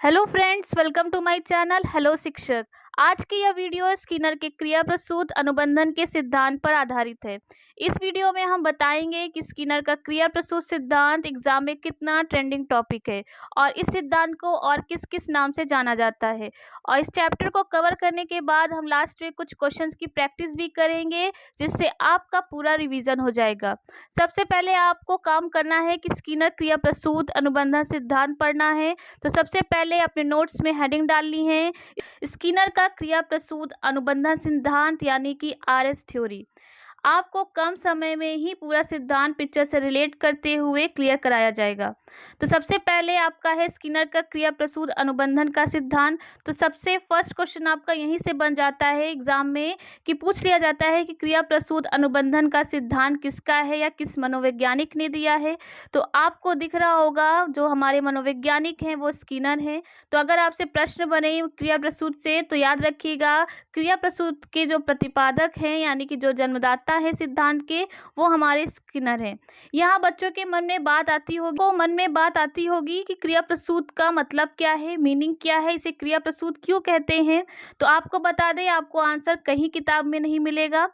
Hello friends, welcome to my channel hello शिक्षक। आज की यह वीडियो स्किनर के क्रिया प्रसूत अनुबंधन के सिद्धांत पर आधारित है। इस वीडियो में हम बताएंगे कि स्किनर का क्रिया प्रसूत सिद्धांत एग्जाम में कितना ट्रेंडिंग टॉपिक है और इस सिद्धांत को और किस किस नाम से जाना जाता है। और इस चैप्टर को कवर करने के बाद हम लास्ट में कुछ क्वेश्चंस की प्रैक्टिस भी करेंगे, जिससे आपका पूरा रिवीजन हो जाएगा। सबसे पहले आपको काम करना है कि स्किनर क्रिया प्रसूत अनुबंधन सिद्धांत पढ़ना है। तो सबसे पहले अपने नोट्स में हेडिंग डालनी है, स्किनर का क्रिया प्रसूत अनुबंधन सिद्धांत यानी कि आरएस थ्योरी। आपको कम समय में ही पूरा सिद्धांत पिक्चर से रिलेट करते हुए क्लियर कराया जाएगा। तो सबसे पहले आपका है स्किनर का क्रिया प्रसूत अनुबंधन का सिद्धांत। तो सबसे फर्स्ट क्वेश्चन आपका यहीं से बन जाता है एग्जाम में कि पूछ लिया जाता है कि क्रिया प्रसूत अनुबंधन का सिद्धांत किसका है या किस मनोवैज्ञानिक ने दिया है। तो आपको दिख रहा होगा जो हमारे मनोवैज्ञानिक हैं वो स्किनर हैं। तो अगर आपसे प्रश्न बने क्रिया प्रसूत से तो याद रखिएगा क्रिया प्रसूत के जो प्रतिपादक हैं यानी कि जो जन्मदाता है सिद्धांत के, वो हमारे स्किनर हैं। यहाँ बच्चों के मन में बात आती होगी कि क्रिया प्रसूत का मतलब क्या है, मीनिंग क्या है, इसे क्रिया प्रसूत क्यों कहते हैं। तो आपको बता दें, आपको आंसर कहीं किताब में नहीं मिलेगा।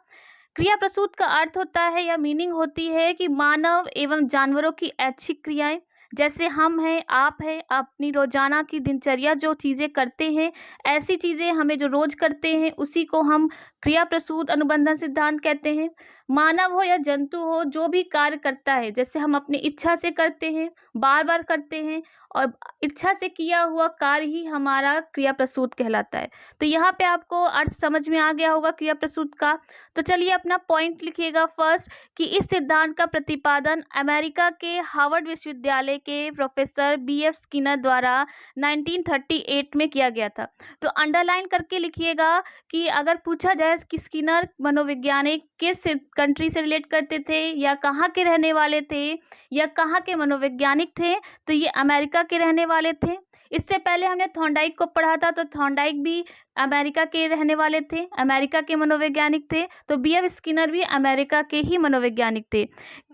क्रिया प्रसूत का अर्थ होता है या मीनिंग होती है कि मानव एवं जानवरों की ऐच्छिक क्रियाएं, जैसे हम हैं, आप हैं, अपनी रोजाना की दिनचर्या जो चीज़ें करते हैं, ऐसी चीज़ें हमें जो रोज करते हैं उसी को हम क्रिया प्रसूत अनुबंधन सिद्धांत कहते हैं। मानव हो या जंतु हो, जो भी कार्य करता है, जैसे हम अपनी इच्छा से करते हैं, बार बार करते हैं, और इच्छा से किया हुआ कार्य ही हमारा क्रिया प्रसूत कहलाता है। तो यहाँ पे आपको अर्थ समझ में आ गया होगा क्रिया प्रसूत का। तो चलिए अपना पॉइंट लिखिएगा फर्स्ट कि इस सिद्धांत का प्रतिपादन अमेरिका के हार्वर्ड विश्वविद्यालय के प्रोफेसर बी.एफ. स्किनर द्वारा 1938 में किया गया था। तो अंडरलाइन करके लिखिएगा कि अगर पूछा जाए कि स्किनर मनोवैज्ञानिक किस कंट्री से रिलेट करते थे या कहाँ के रहने वाले थे या कहाँ के मनोवैज्ञानिक थे, तो ये अमेरिका के रहने वाले थे। इससे पहले हमने थॉर्नडाइक को पढ़ा था, तो थॉर्नडाइक भी अमेरिका के रहने वाले थे, अमेरिका के मनोवैज्ञानिक थे। तो बी.एफ. स्किनर भी अमेरिका के ही मनोवैज्ञानिक थे।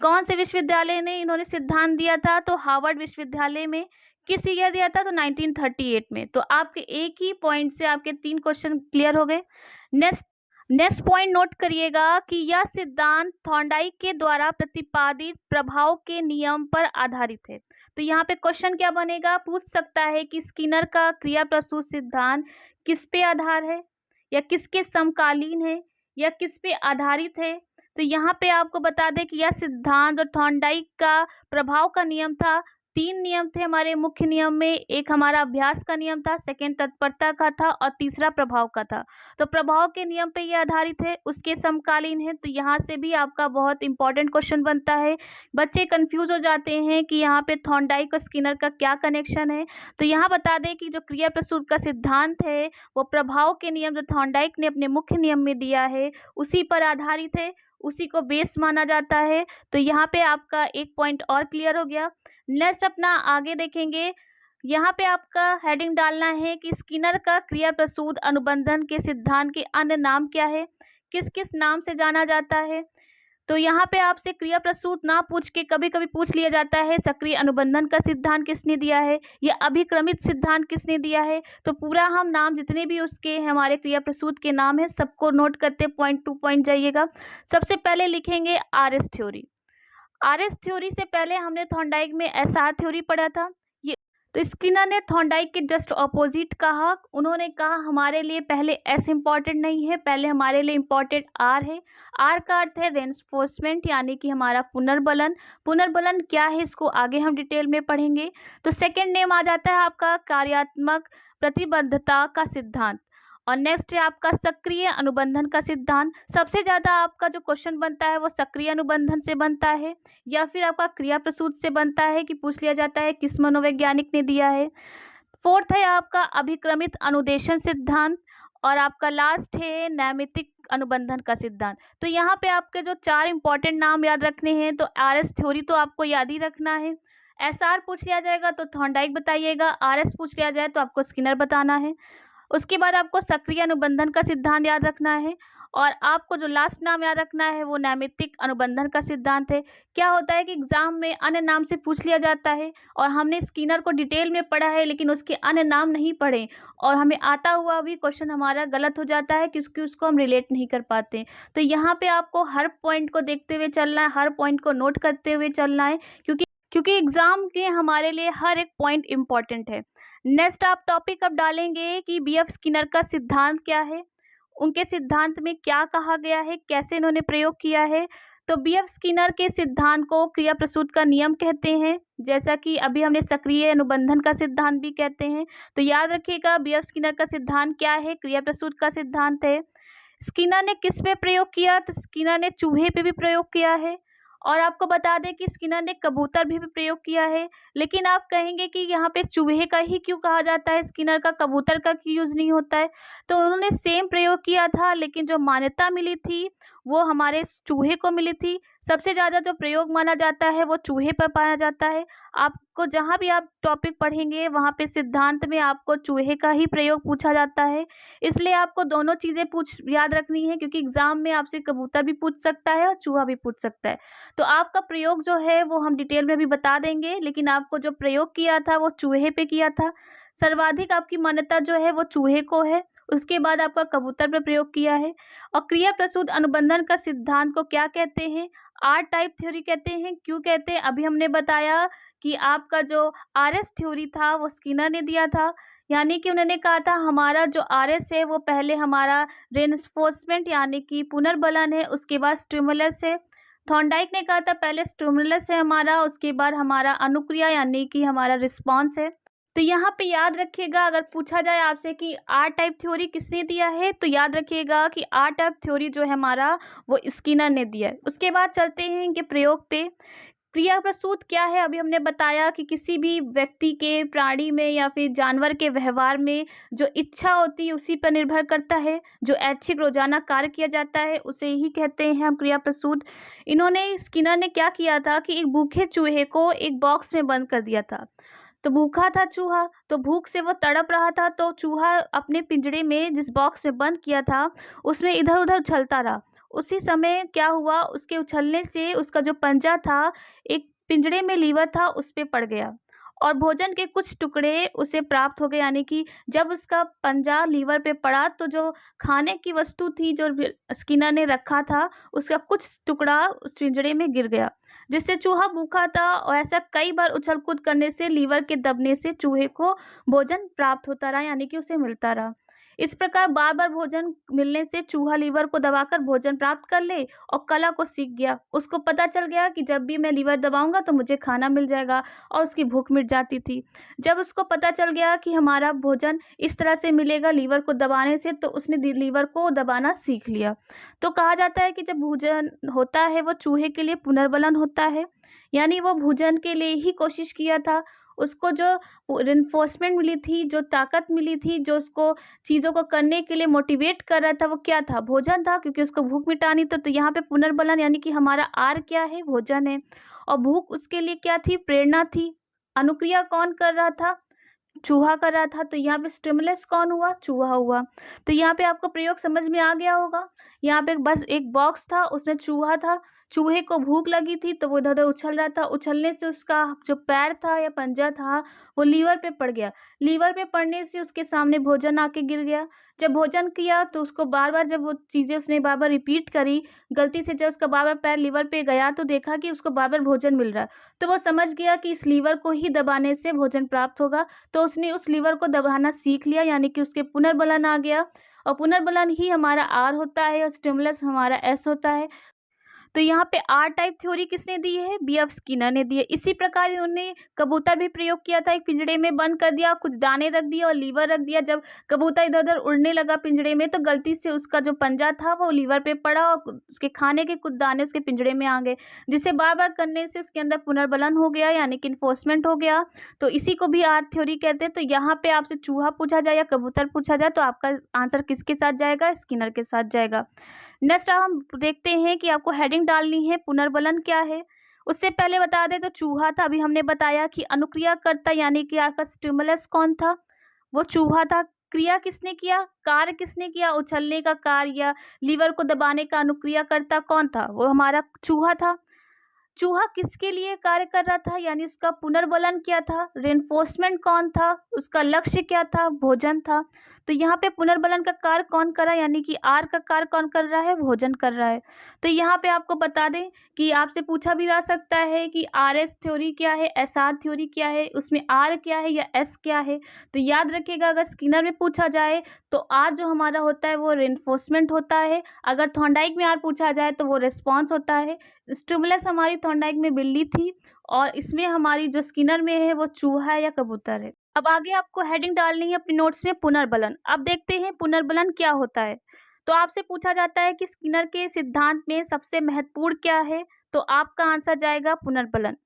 कौन से विश्वविद्यालय ने इन्होंने सिद्धांत दिया था? तो हार्वर्ड विश्वविद्यालय में। किस ईयर दिया था? तो 1938 में। तो आपके एक ही पॉइंट से आपके 3 क्वेश्चन क्लियर हो गए। नेक्स्ट पॉइंट नोट करिएगा कि यह सिद्धांत थॉर्नडाइक के द्वारा प्रतिपादित प्रभाव के नियम पर आधारित है। तो यहाँ पे क्वेश्चन क्या बनेगा, पूछ सकता है कि स्किनर का क्रिया प्रसूत सिद्धांत किस पे आधार है या किसके समकालीन है या किस पे आधारित है। तो यहाँ पे आपको बता दें कि यह सिद्धांत और थॉर्नडाइक का प्रभाव का नियम था। 3 नियम थे हमारे मुख्य नियम में, एक हमारा अभ्यास का नियम था, सेकेंड तत्परता का था और तीसरा प्रभाव का था। तो प्रभाव के नियम पे ये आधारित है, उसके समकालीन है। तो यहाँ से भी आपका बहुत इंपॉर्टेंट क्वेश्चन बनता है। बच्चे कंफ्यूज हो जाते हैं कि यहाँ पे थॉर्नडाइक और स्किनर का क्या कनेक्शन है। तो यहाँ बता दें कि जो क्रिया प्रसूत का सिद्धांत है वो प्रभाव के नियम जो थॉर्नडाइक ने अपने मुख्य नियम में दिया है उसी पर आधारित है, उसी को बेस माना जाता है। तो यहाँ पे आपका एक पॉइंट और क्लियर हो गया। नेक्स्ट अपना आगे देखेंगे। यहाँ पे आपका हेडिंग डालना है कि स्किनर का क्रिया प्रसूत अनुबंधन के सिद्धांत के अन्य नाम क्या है, किस किस नाम से जाना जाता है। तो यहाँ पे आपसे क्रिया प्रसूत ना पूछ के कभी कभी पूछ लिया जाता है सक्रिय अनुबंधन का सिद्धांत किसने दिया है या अभिक्रमित सिद्धांत किसने दिया है। तो पूरा हम नाम जितने भी उसके हमारे क्रिया प्रसूत के नाम है सबको नोट करते पॉइंट टू पॉइंट जाइएगा। सबसे पहले लिखेंगे आरएस थ्योरी। आरएस थ्योरी से पहले हमने थॉर्नडाइक में एसआर थ्योरी पढ़ा था। ये तो स्किनर ने थॉर्नडाइक के जस्ट ऑपोजिट कहा। उन्होंने कहा हमारे लिए पहले एस इंपॉर्टेंट नहीं है, पहले हमारे लिए इंपॉर्टेंट आर है। आर का अर्थ है रेनफोर्समेंट यानी कि हमारा पुनर्बलन। पुनर्बलन क्या है इसको आगे हम डिटेल में पढ़ेंगे। तो सेकेंड नेम आ जाता है आपका कार्यात्मक प्रतिबद्धता का सिद्धांत। और नेक्स्ट है आपका सक्रिय अनुबंधन का सिद्धांत। सबसे ज़्यादा आपका जो क्वेश्चन बनता है वो सक्रिय अनुबंधन से बनता है या फिर आपका क्रिया प्रसूत से बनता है कि पूछ लिया जाता है किस मनोवैज्ञानिक ने दिया है। फोर्थ है आपका अभिक्रमित अनुदेशन सिद्धांत और आपका लास्ट है नैमित्तिक अनुबंधन का सिद्धांत। तो यहाँ पे आपके जो 4 इंपॉर्टेंट नाम याद रखने हैं, तो आरएस थ्योरी तो आपको याद ही रखना है। एसआर पूछ लिया जाएगा तो थॉर्नडाइक बताइएगा, आरएस पूछ लिया जाए तो आपको स्किनर बताना है। उसके बाद आपको सक्रिय अनुबंधन का सिद्धांत याद रखना है और आपको जो लास्ट नाम याद रखना है वो नैमित्तिक अनुबंधन का सिद्धांत है। क्या होता है कि एग्जाम में अन्य नाम से पूछ लिया जाता है और हमने स्किनर को डिटेल में पढ़ा है लेकिन उसके अन्य नाम नहीं पढ़े और हमें आता हुआ भी क्वेश्चन हमारा गलत हो जाता है क्योंकि उसको हम रिलेट नहीं कर पाते। तो यहाँ पे आपको हर पॉइंट को देखते हुए चलना है, हर पॉइंट को नोट करते हुए चलना है, क्योंकि एग्जाम के हमारे लिए हर एक पॉइंट इम्पॉर्टेंट है। नेक्स्ट आप टॉपिक अब डालेंगे कि बीएफ स्किनर का सिद्धांत क्या है, उनके सिद्धांत में क्या कहा गया है, कैसे इन्होंने प्रयोग किया है। तो बीएफ स्किनर के सिद्धांत को क्रिया प्रसूत का नियम कहते हैं, जैसा कि अभी हमने सक्रिय अनुबंधन का सिद्धांत भी कहते हैं। तो याद रखिएगा बीएफ स्किनर का सिद्धांत क्या है, क्रिया प्रसूत का सिद्धांत है। स्किनर ने किस पे प्रयोग किया, तो स्किनर ने चूहे पे भी प्रयोग किया है। और आपको बता दें कि स्किनर ने कबूतर भी प्रयोग किया है। लेकिन आप कहेंगे कि यहाँ पे चूहे का ही क्यों कहा जाता है, स्किनर का कबूतर का क्यों यूज़ नहीं होता है। तो उन्होंने सेम प्रयोग किया था लेकिन जो मान्यता मिली थी वो हमारे चूहे को मिली थी। सबसे ज़्यादा जो प्रयोग माना जाता है वो चूहे पर पाया जाता है। आपको जहाँ भी आप टॉपिक पढ़ेंगे वहाँ पे सिद्धांत में आपको चूहे का ही प्रयोग पूछा जाता है। इसलिए आपको दोनों चीज़ें याद रखनी है, क्योंकि एग्जाम में आपसे कबूतर भी पूछ सकता है और चूहा भी पूछ सकता है। तो आपका प्रयोग जो है वो हम डिटेल में भी बता देंगे, लेकिन आपको जो प्रयोग किया था वो चूहे पे किया था। सर्वाधिक आपकी मान्यता जो है वो चूहे को है, उसके बाद आपका कबूतर पे प्रयोग किया है। और क्रिया प्रसूत अनुबंधन का सिद्धांत को क्या कहते हैं, आर टाइप थ्योरी कहते हैं। क्यों कहते हैं, अभी हमने बताया कि आपका जो आरएस थ्योरी था वो स्किनर ने दिया था। यानी कि उन्होंने कहा था हमारा जो आरएस है वो पहले हमारा रेनफोर्समेंट यानी कि पुनर्बलन है, उसके बाद स्टिमुलस है। थॉर्नडाइक ने कहा था पहले स्टिमुलस है हमारा, उसके बाद हमारा अनुक्रिया यानी कि हमारा रिस्पॉन्स है। तो यहाँ पे याद रखिएगा, अगर पूछा जाए आपसे कि आर टाइप थ्योरी किसने दिया है, तो याद रखिएगा कि आर टाइप थ्योरी जो है हमारा वो स्किनर ने दिया है। उसके बाद चलते हैं इनके प्रयोग पे। क्रिया प्रसूत क्या है, अभी हमने बताया कि किसी भी व्यक्ति के, प्राणी में या फिर जानवर के व्यवहार में जो इच्छा होती है उसी पर निर्भर करता है। जो ऐच्छिक रोजाना कार्य किया जाता है उसे ही कहते हैं हम क्रिया प्रसूत। इन्होंने, स्किनर ने क्या किया था कि एक भूखे चूहे को एक बॉक्स में बंद कर दिया था। तो भूखा था चूहा, तो भूख से वो तड़प रहा था, तो चूहा अपने पिंजरे में जिस बॉक्स में बंद किया था उसमें इधर उधर उछलता रहा। उसी समय क्या हुआ, उसके उछलने से उसका जो पंजा था, एक पिंजरे में लीवर था, उस पे पड़ गया और भोजन के कुछ टुकड़े उसे प्राप्त हो गए। यानी कि जब उसका पंजा लीवर पे पड़ा तो जो खाने की वस्तु थी जो स्किनर ने रखा था उसका कुछ टुकड़ा उस पिंजरे में गिर गया, जिससे चूहा भूखा था। और ऐसा कई बार उछल कूद करने से लीवर के दबने से चूहे को भोजन प्राप्त होता रहा, यानी कि उसे मिलता रहा। इस प्रकार बार बार भोजन मिलने से चूहा लीवर को दबाकर भोजन प्राप्त कर ले और कला को सीख गया। उसको पता चल गया कि जब भी मैं लीवर दबाऊंगा तो मुझे खाना मिल जाएगा, और उसकी भूख मिट जाती थी। जब उसको पता चल गया कि हमारा भोजन इस तरह से मिलेगा लीवर को दबाने से, तो उसने लीवर को दबाना सीख लिया। तो कहा जाता है कि जब भोजन होता है वो चूहे के लिए पुनर्बलन होता है, यानी वो भोजन के लिए ही कोशिश किया था। उसको जो रिइंफोर्समेंट मिली थी, जो ताकत मिली थी, जो उसको चीज़ों को करने के लिए मोटिवेट कर रहा था, वो क्या था, भोजन था, क्योंकि उसको भूख मिटानी। तो यहाँ पे पुनर्बलन यानी कि हमारा आर क्या है, भोजन है, और भूख उसके लिए क्या थी, प्रेरणा थी। अनुक्रिया कौन कर रहा था, चूहा कर रहा था। तो यहाँ पे स्टिमुलस कौन हुआ, चूहा हुआ। तो यहाँ पे आपको प्रयोग समझ में आ गया होगा। यहाँ पे बस एक बॉक्स था, उसमें चूहा था, चूहे को भूख लगी थी तो वो इधर उधर उछल रहा था। उछलने से उसका जो पैर था या पंजा था वो लीवर पे पड़ गया। लीवर पे पड़ने से उसके सामने भोजन आके गिर गया। जब भोजन किया तो उसको बार बार, जब वो चीज़ें उसने बार बार रिपीट करी, गलती से जब उसका बार बार पैर लीवर पे गया तो देखा कि उसको बार बार भोजन मिल रहा है। तो वो समझ गया कि इस लीवर को ही दबाने से भोजन प्राप्त होगा। तो उसने उस लीवर को दबाना सीख लिया, यानी कि उसके पुनर्बलन आ गया। और पुनर्बलन ही हमारा आर होता है और स्टिमुलस हमारा एस होता है। तो यहाँ पे आर टाइप थ्योरी किसने दी है, बीएफ स्किनर ने दी है। इसी प्रकार उन्होंने कबूतर भी प्रयोग किया था, एक पिंजरे में बंद कर दिया, कुछ दाने रख दिए और लीवर रख दिया। जब कबूतर इधर उधर उड़ने लगा पिंजरे में तो गलती से उसका जो पंजा था वो लीवर पे पड़ा और उसके खाने के कुछ दाने उसके पिंजरे में आ गए, जिसे बार बार करने से उसके अंदर पुनर्बलन हो गया, यानी कि इन्फोर्समेंट हो गया। तो इसी को भी आर थ्योरी कहते हैं। तो यहाँ पे आपसे चूहा पूछा जाए या कबूतर पूछा जाए तो आपका आंसर किसके साथ जाएगा, स्किनर के साथ जाएगा। नेक्स्ट हम देखते हैं कि आपको हेडिंग डालनी है पुनर्बलन क्या है। उससे पहले बता दें तो चूहा था, अभी हमने बताया कि अनुक्रियाकर्ता यानी कि आपका स्टिमुलस कौन था, वो चूहा था। क्रिया किसने किया, कार्य किसने किया, उछलने का कार्य या लीवर को दबाने का अनुक्रियाकर्ता कौन था, वो हमारा चूहा था। चूहा किसके लिए कार्य कर रहा था, यानी उसका पुनर्बलन क्या था, रेनफोर्समेंट कौन था, उसका लक्ष्य क्या था, भोजन था। तो यहाँ पे पुनर्बलन का कार्य कौन कर रहा है, यानी कि आर का कार्य कौन कर रहा है, भोजन कर रहा है। तो यहाँ पे आपको बता दें कि आपसे पूछा भी जा सकता है कि आर एस थ्योरी क्या है, एस आर थ्योरी क्या है, उसमें आर क्या है या एस क्या है। तो याद रखिएगा, अगर स्किनर में पूछा जाए तो आर जो हमारा होता है वो रेनफोर्समेंट होता है, अगर थॉर्नडाइक में आर पूछा जाए तो वो रिस्पॉन्स होता है। स्टिमुलस हमारी थॉर्नडाइक में बिल्ली थी और इसमें हमारी जो स्किनर में है वो चूहा है या कबूतर है। अब आगे आपको हेडिंग डालनी है अपने नोट्स में पुनर्बलन। अब देखते हैं पुनर्बलन क्या होता है। तो आपसे पूछा जाता है कि स्किनर के सिद्धांत में सबसे महत्वपूर्ण क्या है, तो आपका आंसर जाएगा पुनर्बलन।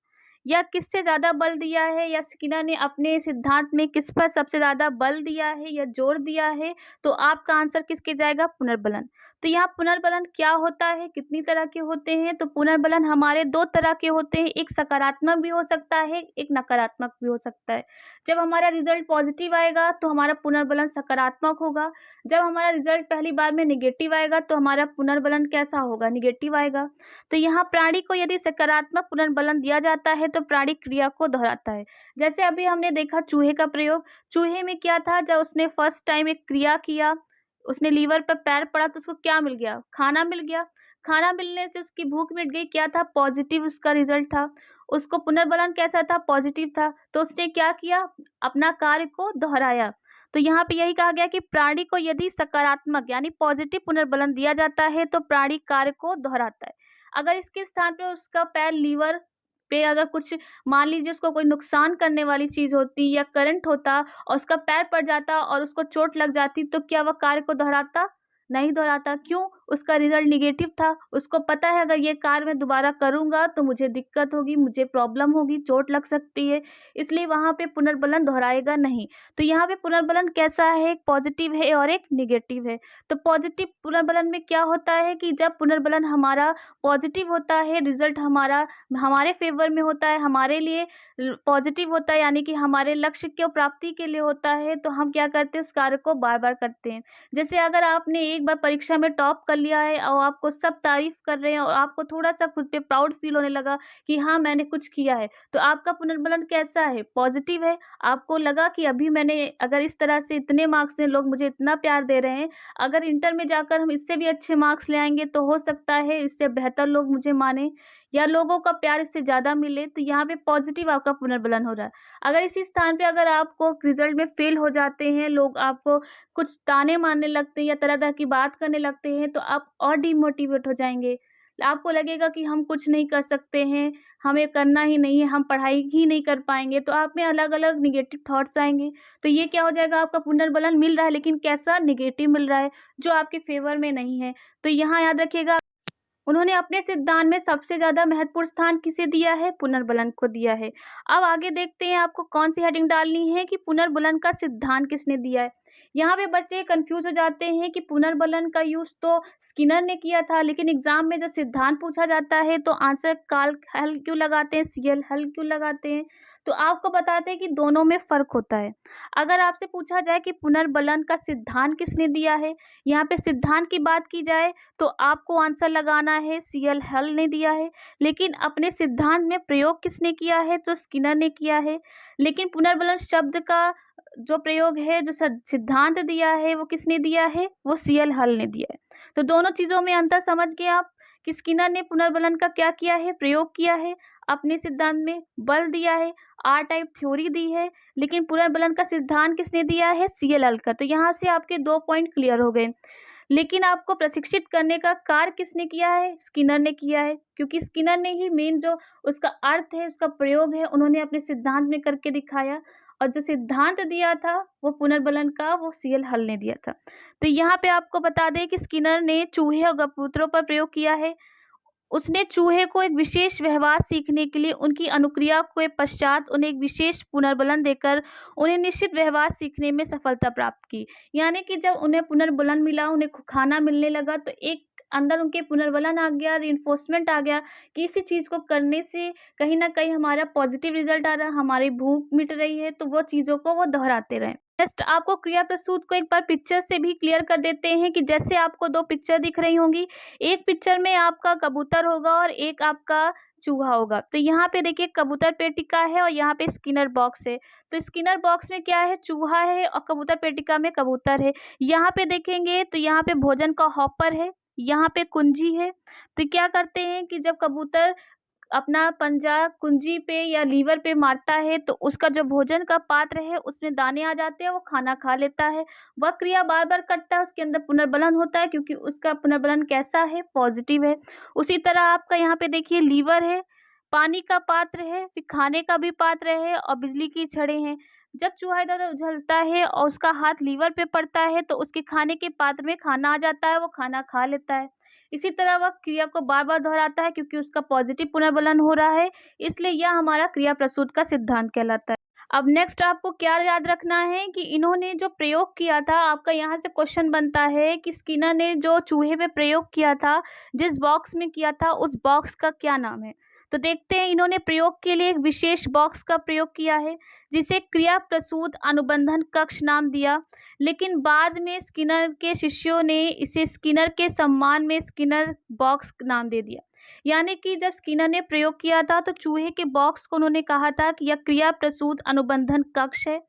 या किससे ज़्यादा बल दिया है, या स्किनर ने अपने सिद्धांत में किस पर सबसे ज़्यादा बल दिया है या जोर दिया है, तो आपका आंसर किसके जाएगा, पुनर्बलन। तो यहाँ पुनर्बलन क्या होता है, कितनी तरह के होते हैं, तो पुनर्बलन हमारे दो तरह के होते हैं, एक सकारात्मक भी हो सकता है, एक नकारात्मक भी हो सकता है। जब हमारा रिजल्ट पॉजिटिव आएगा तो हमारा पुनर्बलन सकारात्मक होगा, जब हमारा रिजल्ट पहली बार में निगेटिव आएगा तो हमारा पुनर्बलन कैसा होगा, निगेटिव आएगा। तो यहाँ प्राणी को यदि सकारात्मक पुनर्बलन दिया जाता है तो प्राणी क्रिया को दोहराता है। जैसे अभी हमने देखा चूहे का प्रयोग, चूहे में क्या था, जब उसने फर्स्ट टाइम एक क्रिया किया, उसने लीवर पर पैर पड़ा तो उसको क्या मिल गया, खाना मिल गया। खाना मिलने से उसकी भूख मिट गई, क्या था, पॉजिटिव उसका रिजल्ट था। उसको पुनर्बलन कैसा था, पॉजिटिव था। तो उसने क्या किया, अपना कार्य को दोहराया। तो यहाँ पे यही कहा गया कि प्राणी को यदि सकारात्मक यानी पॉजिटिव पुनर्बलन दिया जाता है तो प्राणी कार्य को दोहराता है। अगर इसके स्थान पे उसका पैर लीवर पे अगर कुछ, मान लीजिए उसको कोई नुकसान करने वाली चीज होती या करंट होता और उसका पैर पड़ जाता और उसको चोट लग जाती, तो क्या वह कार्य को दोहराता, नहीं दोहराता। क्यों, उसका रिजल्ट निगेटिव था। उसको पता है अगर ये कार्य मैं दोबारा करूंगा तो मुझे दिक्कत होगी, मुझे प्रॉब्लम होगी, चोट लग सकती है, इसलिए वहां पे पुनर्बलन दोहराएगा नहीं। तो यहाँ पे पुनर्बलन कैसा है, एक पॉजिटिव है और एक निगेटिव है। तो पॉजिटिव पुनर्बलन में क्या होता है कि जब पुनर्बलन हमारा पॉजिटिव होता है, रिजल्ट हमारा हमारे फेवर में होता है, हमारे लिए पॉजिटिव होता है, यानी कि हमारे लक्ष्य की प्राप्ति के लिए होता है, तो हम क्या करते हैं, उस कार्य को बार बार करते हैं। जैसे अगर आपने एक बार परीक्षा में टॉप कर लिया है और आपको सब तारीफ कर रहे हैं और आपको थोड़ा सा खुद पे प्राउड फील होने लगा कि हाँ मैंने कुछ किया है, तो आपका पुनर्बलन कैसा है, पॉजिटिव है। आपको लगा कि अभी मैंने, अगर इस तरह से इतने मार्क्स से लोग मुझे इतना प्यार दे रहे हैं, अगर इंटर में जाकर हम इससे भी अच्छे मार्क्स ले आएंगे तो हो सकता है इससे बेहतर लोग मुझे माने या लोगों का प्यार इससे ज़्यादा मिले। तो यहाँ पे पॉजिटिव आपका पुनर्बलन हो रहा है। अगर इसी स्थान पे अगर आपको रिजल्ट में फेल हो जाते हैं, लोग आपको कुछ ताने मारने लगते हैं या तरह तरह की बात करने लगते हैं, तो आप और डिमोटिवेट हो जाएंगे। आपको लगेगा कि हम कुछ नहीं कर सकते हैं, हमें करना ही नहीं है, हम पढ़ाई ही नहीं कर पाएंगे, तो आप में अलग अलग निगेटिव थॉट्स आएंगे। तो ये क्या हो जाएगा, आपका पुनर्बलन मिल रहा है लेकिन कैसा, निगेटिव मिल रहा है, जो आपके फेवर में नहीं है। तो यहाँ याद रखिएगा, उन्होंने अपने सिद्धांत में सबसे ज्यादा महत्वपूर्ण स्थान किसे दिया है, पुनर्बलन को दिया है। अब आगे देखते हैं आपको कौन सी हेडिंग डालनी है कि पुनर्बलन का सिद्धांत किसने दिया है। यहाँ पे बच्चे कंफ्यूज हो जाते हैं कि पुनर्बलन का यूज तो स्किनर ने किया था, लेकिन एग्जाम में जब सिद्धांत पूछा जाता है तो आंसर काल हल क्यों लगाते हैं, सीएल हल क्यों लगाते हैं। तो आपको बताते हैं कि दोनों में फर्क होता है। अगर आपसे पूछा जाए कि पुनर्बलन का सिद्धांत किसने दिया है, यहाँ पे सिद्धांत की बात की जाए तो आपको आंसर लगाना है सीएल हल ने दिया है। लेकिन अपने सिद्धांत में प्रयोग किसने किया है, तो स्किनर ने किया है। लेकिन पुनर्बलन शब्द का जो प्रयोग है, जो सिद्धांत दिया है, वो किसने दिया है, वो सीएल हल ने दिया है। तो दोनों चीजों में अंतर समझ गए आप कि स्किनर ने पुनर्बलन का क्या किया है, प्रयोग किया है, अपने सिद्धांत में बल दिया है, आर टाइप थ्योरी दी है, लेकिन पुनर्बलन का सिद्धांत किसने दिया है, सीएल हल का। तो यहाँ से आपके 2 पॉइंट क्लियर हो गए। लेकिन आपको प्रशिक्षित करने का कार्य किसने किया है, स्किनर ने किया है, क्योंकि स्किनर ने ही मेन जो उसका अर्थ है, उसका प्रयोग है, उन्होंने अपने सिद्धांत में करके दिखाया। और जो सिद्धांत दिया था वो पुनर्बलन का, वो सीएल हल ने दिया था। तो यहाँ पे आपको बता दें कि स्किनर ने चूहे और कबूतरों पर प्रयोग किया है। उसने चूहे को एक विशेष व्यवहार सीखने के लिए उनकी अनुक्रिया के पश्चात उन्हें एक विशेष पुनर्बलन देकर उन्हें निश्चित व्यवहार सीखने में सफलता प्राप्त की। यानी कि जब उन्हें पुनर्बलन मिला, उन्हें खाना मिलने लगा, तो एक अंदर उनके पुनर्बलन आ गया, रिइंफोर्समेंट आ गया कि इसी चीज़ को करने से कहीं ना कहीं हमारा पॉजिटिव रिजल्ट आ रहा है, हमारी भूख मिट रही है, तो वो चीज़ों को वो दोहराते रहे। नेक्स्ट आपको क्रिया प्रसूत को एक बार पिक्चर से भी क्लियर कर देते हैं कि जैसे आपको दो पिक्चर दिख रही होंगी, एक पिक्चर में आपका कबूतर होगा और एक आपका चूहा होगा। तो यहाँ पे देखिए कबूतर पेटिका है और यहाँ पे स्किनर बॉक्स है। तो स्किनर बॉक्स में क्या है, चूहा है और कबूतर पेटिका में कबूतर है। यहाँ पे देखेंगे तो यहाँ पे भोजन का हॉपर है, यहाँ पे कुंजी है। तो क्या करते हैं कि जब कबूतर अपना पंजा कुंजी पे या लीवर पे मारता है तो उसका जो भोजन का पात्र है उसमें दाने आ जाते हैं, वो खाना खा लेता है। वह क्रिया बार बार करता है, उसके अंदर पुनर्बलन होता है क्योंकि उसका पुनर्बलन कैसा है, पॉजिटिव है। उसी तरह आपका यहाँ पे देखिए लीवर है, पानी का पात्र है, फिर खाने का भी पात्र है और बिजली की छड़ें हैं। जब चूहा इधर उधर उछलता है और उसका हाथ लीवर पे पड़ता है तो उसके खाने के पात्र में खाना आ जाता है, वो खाना खा लेता है। इसी तरह वह क्रिया को बार बार दोहराता है क्योंकि उसका पॉजिटिव पुनर्बलन हो रहा है, इसलिए यह हमारा क्रिया प्रसूत का सिद्धांत कहलाता है। अब नेक्स्ट आपको क्या याद रखना है कि इन्होंने जो प्रयोग किया था, आपका यहाँ से क्वेश्चन बनता है कि स्किनर ने जो चूहे पे प्रयोग किया था, जिस बॉक्स में किया था, उस बॉक्स का क्या नाम है। तो देखते हैं, इन्होंने प्रयोग के लिए एक विशेष बॉक्स का प्रयोग किया है जिसे क्रिया प्रसूत अनुबंधन कक्ष नाम दिया, लेकिन बाद में स्किनर के शिष्यों ने इसे स्किनर के सम्मान में स्किनर बॉक्स नाम दे दिया। यानी कि जब स्किनर ने प्रयोग किया था तो चूहे के बॉक्स को उन्होंने कहा था कि यह क्रिया प्रसूत अनुबंधन कक्ष है,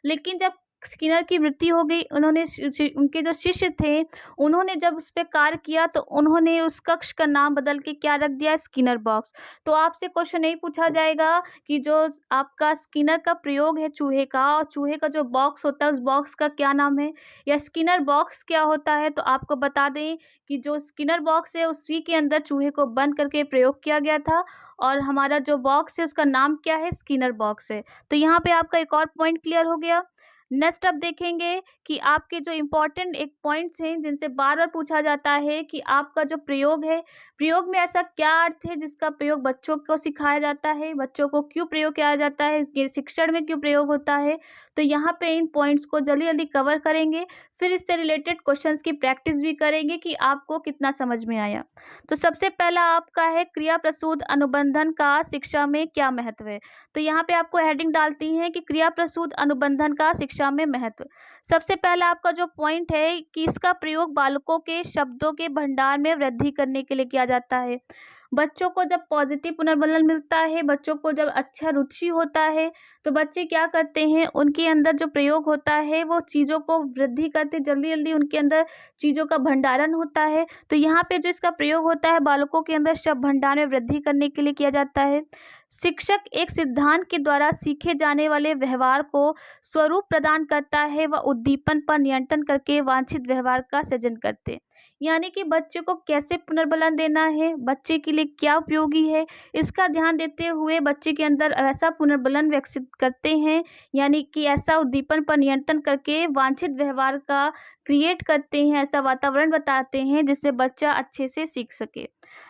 लेकिन जब स्किनर की मृत्यु हो गई, उन्होंने उनके जो शिष्य थे उन्होंने जब उस पर कार्य किया तो उन्होंने उस कक्ष का नाम बदल के क्या रख दिया, स्किनर बॉक्स। तो आपसे क्वेश्चन नहीं पूछा जाएगा कि जो आपका स्किनर का प्रयोग है चूहे का, और चूहे का जो बॉक्स होता है उस बॉक्स का क्या नाम है, या स्किनर बॉक्स क्या होता है। तो आपको बता दें कि जो स्किनर बॉक्स है उसी के अंदर चूहे को बंद करके प्रयोग किया गया था, और हमारा जो बॉक्स है उसका नाम क्या है, स्किनर बॉक्स है। तो यहाँ पे आपका एक और पॉइंट क्लियर हो गया। नेक्स्ट अब देखेंगे कि आपके जो इम्पोर्टेंट एक पॉइंट्स हैं जिनसे बार बार पूछा जाता है कि आपका जो प्रयोग है, प्रयोग में ऐसा क्या अर्थ है जिसका प्रयोग बच्चों को सिखाया जाता है, बच्चों को क्यों प्रयोग किया जाता है, ये शिक्षण में क्यों प्रयोग होता है। तो यहाँ पे इन पॉइंट्स को जल्दी जल्दी कवर करेंगे, फिर इससे रिलेटेड क्वेश्चंस की प्रैक्टिस भी करेंगे कि आपको कितना समझ में आया। तो सबसे पहला आपका है क्रिया प्रसूत अनुबंधन का शिक्षा में क्या महत्व है। तो यहाँ पे आपको हेडिंग डालती हैं कि क्रिया प्रसूत अनुबंधन का शिक्षा में महत्व। सबसे पहला आपका जो पॉइंट है कि इसका प्रयोग बालकों के शब्दों के भंडार में वृद्धि करने के लिए किया जाता है। बच्चों को जब पॉजिटिव पुनर्बलन मिलता है, बच्चों को जब अच्छा रुचि होता है, तो बच्चे क्या करते हैं, उनके अंदर जो प्रयोग होता है वो चीज़ों को वृद्धि करते, जल्दी जल्दी उनके अंदर चीज़ों का भंडारण होता है। तो यहाँ पे जो इसका प्रयोग होता है बालकों के अंदर शब्द भंडार में वृद्धि करने के लिए किया जाता है। शिक्षक एक सिद्धांत के द्वारा सीखे जाने वाले व्यवहार को स्वरूप प्रदान करता है व उद्दीपन पर नियंत्रण करके वांछित व्यवहार का सृजन करते हैं। यानी कि बच्चे को कैसे पुनर्बलन देना है, बच्चे के लिए क्या उपयोगी है, इसका ध्यान देते हुए बच्चे के अंदर ऐसा पुनर्बलन विकसित करते हैं, यानी कि ऐसा उद्दीपन पर नियंत्रण करके वांछित व्यवहार का क्रिएट करते हैं, ऐसा वातावरण बताते हैं जिससे बच्चा अच्छे से सीख सके।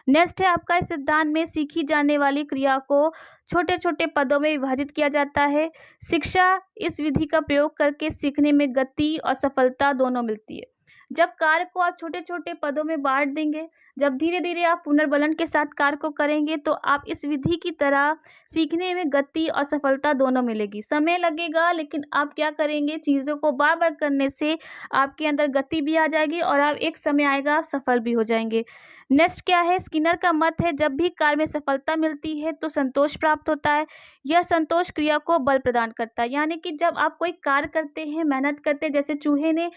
नेक्स्ट है आपका इस सिद्धांत में सीखी जाने वाली क्रिया को छोटे छोटे पदों में विभाजित किया जाता है। शिक्षा इस विधि का प्रयोग करके सीखने में गति और सफलता दोनों मिलती है। जब कार्य को आप छोटे छोटे पदों में बांट देंगे, जब धीरे धीरे आप पुनर्बलन के साथ कार्य को करेंगे तो आप इस विधि की तरह सीखने में गति और सफलता दोनों मिलेगी। समय लगेगा लेकिन आप क्या करेंगे, चीज़ों को बार बार करने से आपके अंदर गति भी आ जाएगी और आप एक समय आएगा आप सफल भी हो जाएंगे। नेक्स्ट क्या है, स्किनर का मत है जब भी कार्य में सफलता मिलती है तो संतोष प्राप्त होता है। यह संतोष क्रिया को बल प्रदान करता है। यानी कि जब आप कोई कार्य करते हैं, मेहनत करते हैं, जैसे चूहे ने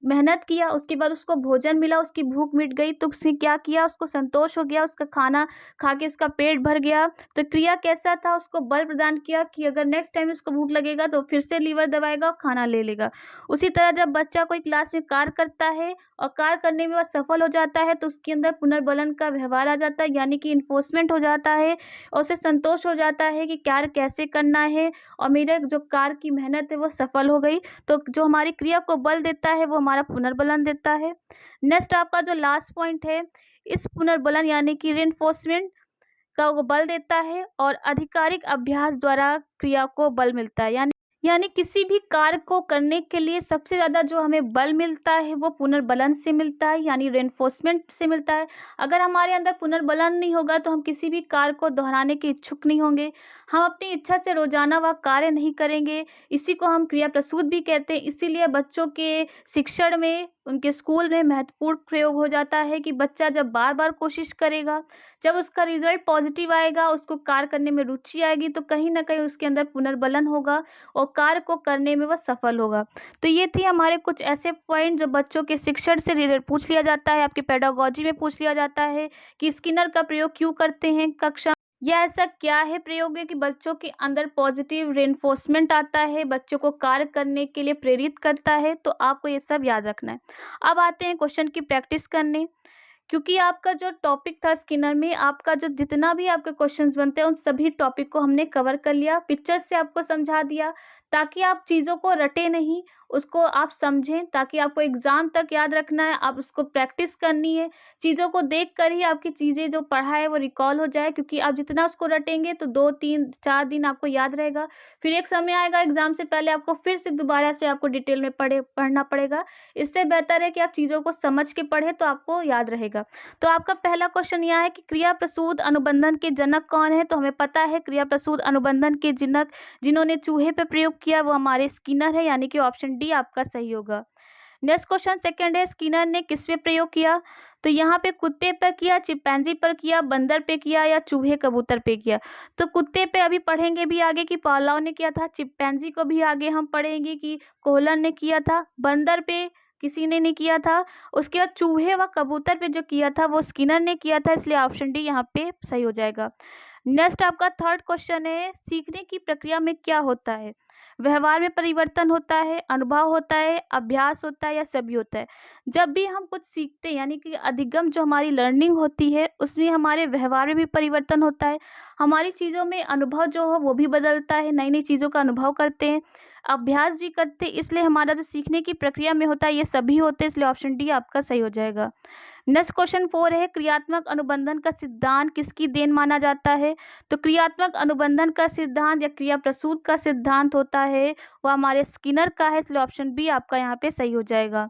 मेहनत किया, उसके बाद उसको भोजन मिला, उसकी भूख मिट गई, तो उसने क्या किया, उसको संतोष हो गया, उसका खाना खा के उसका पेट भर गया। तो क्रिया कैसा था, उसको बल प्रदान किया कि अगर नेक्स्ट टाइम उसको भूख लगेगा तो फिर से लीवर दबाएगा और खाना ले लेगा। उसी तरह जब बच्चा कोई क्लास में कार्य करता है और कार्य करने में वह सफल हो जाता है तो उसके अंदर पुनर्बलन का व्यवहार आ जाता है, यानी कि इन्फोर्समेंट हो जाता है और उसे संतोष हो जाता है कि कार्य कैसे करना है और मेरे जो कार्य की मेहनत है वो सफल हो गई। तो जो हमारी क्रिया को बल देता है वो हमारा पुनर्बलन देता है। नेक्स्ट आपका जो लास्ट पॉइंट है, इस पुनर्बलन यानी कि रीइंफोर्समेंट का वो बल देता है और आधिकारिक अभ्यास द्वारा क्रिया को बल मिलता है। यानी यानी किसी भी कार्य को करने के लिए सबसे ज़्यादा जो हमें बल मिलता है वो पुनर्बलन से मिलता है, यानी रेनफोर्समेंट से मिलता है। अगर हमारे अंदर पुनर्बलन नहीं होगा तो हम किसी भी कार्य को दोहराने के इच्छुक नहीं होंगे। हम अपनी इच्छा से रोज़ाना वह कार्य नहीं करेंगे। इसी को हम क्रिया प्रसूत भी कहते हैं। इसीलिए बच्चों के शिक्षण में, उनके स्कूल में महत्वपूर्ण प्रयोग हो जाता है कि बच्चा जब बार-बार कोशिश करेगा, जब उसका रिज़ल्ट पॉज़िटिव आएगा, उसको कार्य करने में रुचि आएगी, तो कहीं न कहीं उसके अंदर पुनर्बलन होगा और कार्य को करने में वह सफल होगा। तो ये थी हमारे कुछ ऐसे पॉइंट जो बच्चों के शिक्षण से रिलेटेड पूछ लिया जाता है, आपके पेडागोजी में पूछ लिया जाता है कि स्किनर का प्रयोग क्यों करते हैं कक्षा, या ऐसा क्या है प्रयोग है कि बच्चों के अंदर पॉजिटिव रेनफोर्समेंट आता है, बच्चों को कार्य करने के लिए प्रेरित करता है। तो आपको ये सब याद रखना है। अब आते हैं क्वेश्चन की प्रैक्टिस करने। क्योंकि आपका जो टॉपिक था स्किनर में, आपका जो जितना भी आपके क्वेश्चंस बनते हैं उन सभी टॉपिक को हमने कवर कर लिया, पिक्चर से आपको समझा दिया, ताकि आप चीज़ों को रटे नहीं, उसको आप समझें, ताकि आपको एग्ज़ाम तक याद रखना है, आप उसको प्रैक्टिस करनी है। चीज़ों को देख कर ही आपकी चीज़ें जो पढ़ा है वो रिकॉल हो जाए, क्योंकि आप जितना उसको रटेंगे तो 2, 3, 4 दिन आपको याद रहेगा। फिर एक समय आएगा एग्ज़ाम से पहले आपको फिर से दोबारा से आपको डिटेल में पढ़ना पड़ेगा। इससे बेहतर है कि आप चीज़ों को समझ के पढ़ें तो आपको याद रहेगा। तो आपका पहला क्वेश्चन यह है कि क्रिया प्रसूत अनुबंधन के जनक कौन है? तो हमें पता है क्रिया प्रसूत अनुबंधन के जनक जिन्होंने चूहे पे प्रयोग किया वो हमारे स्किनर है, यानी कि ऑप्शन डी आपका सही होगा। नेक्स्ट क्वेश्चन सेकंड है, स्किनर ने किस पे प्रयोग किया? तो यहाँ पे कुत्ते पर किया, चिंपैंजी पर किया, बंदर पे किया या चूहे कबूतर पे किया? तो कुत्ते पे अभी पढ़ेंगे भी आगे कि पावलोव ने किया था, चिंपैंजी को भी आगे हम पढ़ेंगे कि कोहलन ने किया था, बंदर पे किसी ने नहीं किया था, उसके बाद चूहे व कबूतर पे जो किया था वो स्किनर ने किया था, इसलिए ऑप्शन डी यहाँ पे सही हो जाएगा। नेक्स्ट आपका थर्ड क्वेश्चन है, सीखने की प्रक्रिया में क्या होता है? व्यवहार में परिवर्तन होता है, अनुभव होता है, अभ्यास होता है या सभी होता है? जब भी हम कुछ सीखते हैं, यानी कि अधिगम जो हमारी लर्निंग होती है उसमें हमारे व्यवहार में भी परिवर्तन होता है, हमारी चीज़ों में अनुभव जो हो वो भी बदलता है, नई नई चीज़ों का अनुभव करते हैं, अभ्यास भी करते हैं, इसलिए हमारा जो सीखने की प्रक्रिया में होता है ये सभी होते हैं, इसलिए ऑप्शन डी आपका सही हो जाएगा। नेक्स्ट क्वेश्चन 4 है, क्रियात्मक अनुबंधन का सिद्धांत किसकी देन माना जाता है? तो क्रियात्मक अनुबंधन का सिद्धांत या क्रिया प्रसूत का सिद्धांत होता है वो हमारे स्किनर का है, इसलिए ऑप्शन बी आपका यहाँ पे सही हो जाएगा।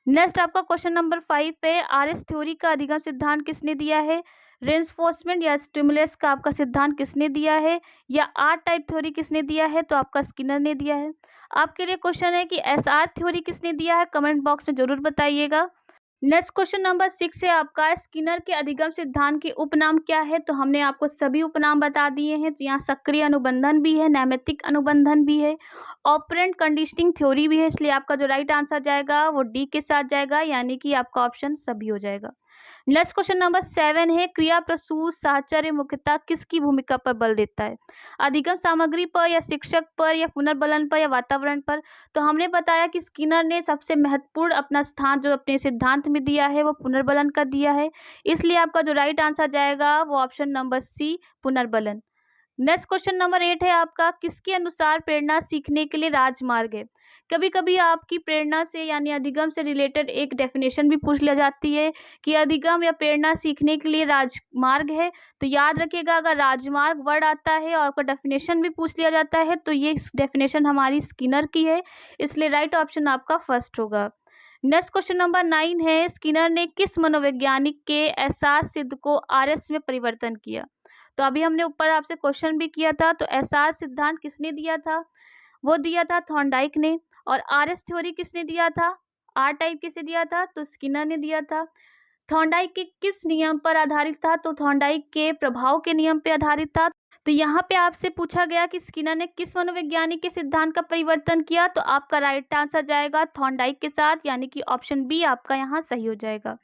नेक्स्ट आपका क्वेश्चन नंबर 5 पे, आरएस थ्योरी का अधिगम सिद्धांत किसने दिया है? रेन्फोर्समेंट या स्टिमुलस का आपका सिद्धांत किसने दिया है, या आर टाइप थ्योरी किसने दिया है? तो आपका स्किनर ने दिया है। आपके लिए क्वेश्चन है कि एसआर थ्योरी किसने दिया है? कमेंट बॉक्स में जरूर बताइएगा। नेक्स्ट क्वेश्चन नंबर 6 है आपका, स्किनर के अधिगम सिद्धांत के उपनाम क्या है? तो हमने आपको सभी उपनाम बता दिए हैं। तो यहाँ सक्रिय अनुबंधन भी है, नैमित्तिक अनुबंधन भी है, ऑपरेंट कंडीशनिंग थ्योरी भी है, इसलिए आपका जो राइट आंसर जाएगा वो डी के साथ जाएगा, यानी कि आपका ऑप्शन सभी हो जाएगा। नेक्स्ट क्वेश्चन नंबर 7 है, क्रिया प्रसूत साहचर्य मुख्यतः किसकी भूमिका पर बल देता है? अधिगम सामग्री पर या शिक्षक पर या पुनर्बलन पर या वातावरण पर? तो हमने बताया कि स्किनर ने सबसे महत्वपूर्ण अपना स्थान जो अपने सिद्धांत में दिया है वो पुनर्बलन का दिया है, इसलिए आपका जो राइट आंसर जाएगा वो ऑप्शन नंबर सी पुनर्बलन। नेक्स्ट क्वेश्चन नंबर 8 है आपका, किसके अनुसार प्रेरणा सीखने के लिए राजमार्ग है? कभी कभी आपकी प्रेरणा से यानी अधिगम से रिलेटेड एक डेफिनेशन भी पूछ लिया जाती है कि अधिगम या प्रेरणा सीखने के लिए राजमार्ग है। तो याद रखिएगा, अगर राजमार्ग वर्ड आता है और आपका डेफिनेशन भी पूछ लिया जाता है तो ये डेफिनेशन हमारी स्किनर की है, इसलिए राइट ऑप्शन आपका फर्स्ट होगा। नेक्स्ट क्वेश्चन नंबर 9 है, स्किनर ने किस मनोवैज्ञानिक के एहसास सिद्ध को आरएस में परिवर्तन किया? तो अभी हमने ऊपर आपसे क्वेश्चन भी किया था, तो एहसास सिद्धांत किसने दिया था? वो दिया था थॉर्नडाइक ने। और आरएस थ्योरी किसने दिया था? आर टाइप किसे दिया था? तो स्किनर ने दिया था। थॉर्नडाइक के किस नियम पर आधारित था? तो थॉर्नडाइक के प्रभाव के नियम पर आधारित था। तो यहाँ पे आपसे पूछा गया कि स्किनर ने किस मनोवैज्ञानिक के सिद्धांत का परिवर्तन किया, तो आपका राइट आंसर जाएगा थॉर्नडाइक के साथ, यानी कि ऑप्शन बी आपका यहाँ सही हो जाएगा।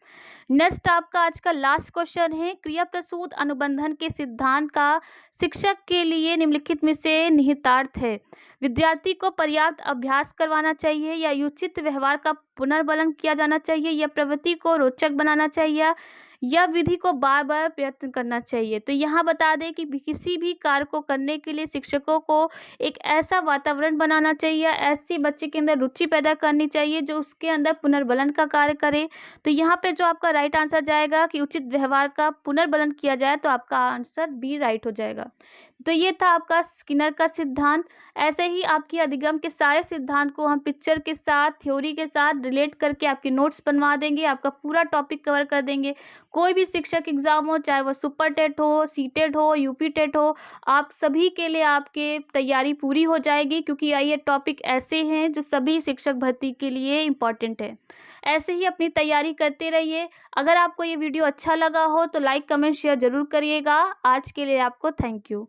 नेक्स्ट आपका आज का लास्ट क्वेश्चन है, क्रिया प्रसूत अनुबंधन के सिद्धांत का शिक्षक के लिए निम्नलिखित में से निहितार्थ है? विद्यार्थी को पर्याप्त अभ्यास करवाना चाहिए, या उचित व्यवहार का पुनर्बलन किया जाना चाहिए, या प्रवृत्ति को रोचक बनाना चाहिए, या विधि को बार बार प्रयत्न करना चाहिए? तो यहाँ बता दें कि किसी भी कार्य को करने के लिए शिक्षकों को एक ऐसा वातावरण बनाना चाहिए, ऐसी बच्चे के अंदर रुचि पैदा करनी चाहिए जो उसके अंदर पुनर्बलन का कार्य करे। तो यहाँ पे जो आपका राइट आंसर जाएगा कि उचित व्यवहार का पुनर्बलन किया जाए, तो आपका आंसर बी राइट हो जाएगा। तो ये था आपका स्किनर का सिद्धांत। ऐसे ही आपकी अधिगम के सारे सिद्धांत को हम पिक्चर के साथ, थ्योरी के साथ रिलेट करके आपके नोट्स बनवा देंगे, आपका पूरा टॉपिक कवर कर देंगे। कोई भी शिक्षक एग्ज़ाम हो, चाहे वो सुपर टेट हो, सीटेट हो, यूपी टेट हो, आप सभी के लिए आपके तैयारी पूरी हो जाएगी, क्योंकि ये टॉपिक ऐसे हैं जो सभी शिक्षक भर्ती के लिए इम्पॉर्टेंट है। ऐसे ही अपनी तैयारी करते रहिए। अगर आपको ये वीडियो अच्छा लगा हो तो लाइक, कमेंट, शेयर ज़रूर करिएगा। आज के लिए आपको थैंक यू।